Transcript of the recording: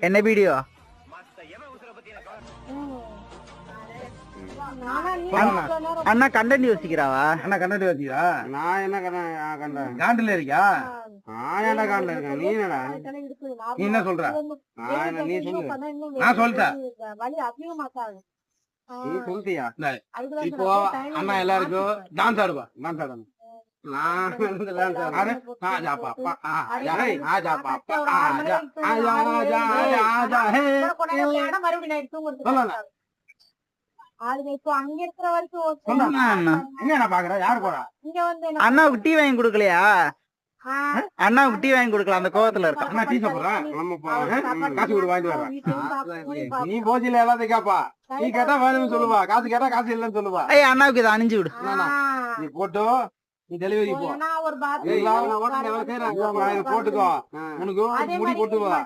என்ன வீடியோ? அண்ணா கண்டென்ட் யோசிக்கிறாவா? அண்ணா கண்டென்ட் யோசிக்கிறா? நான் என்ன கண்டேன் காண்டில் இருக்கியா? ஏன்டா காண்டில் இருக்கேன்? நீ என்னடா நீ என்ன சொல்ற? நீ சொல்லு. நான் சொல்லிட்டேன். நீ சொல்லிட்டியா? இப்போ அண்ணா எல்லாருக்கும் டான்ஸ் ஆடுவா. டான்ஸ் ஆடணும். நான் டான்ஸ் ஆடுறேன். ஆஜா பாப்பா ஆஜா ஆஜா பாப்பா ஆஜா ஆஜா ஆஜா ஆஜா ஹே சொல்லலாம். என்ன பாக்குற? யாரு போறா? அண்ணாவுக்கு டீ வாங்கி கொடுக்கலையா? அண்ணாவுக்கு டீ வாங்கி கொடுக்கல, அந்த கோவத்துல இருக்கா. அண்ணா டீ சாப்பிடுறேன். நம்ம காசு கூட வாங்கிட்டு வரேன். நீ போச்சில எல்லாத்தையும் கேப்பா. நீ கேட்டா வேணும்னு சொல்லுவா, காசு கேட்டா காசு இல்லைன்னு சொல்லுவா. ஏய் அண்ணாவுக்கு இதை அணிஞ்சு விடு. நீ போட்டோ நீ டெலிவரி போ. போட்டுக்கோ. உனக்கு முடி போட்டுவா.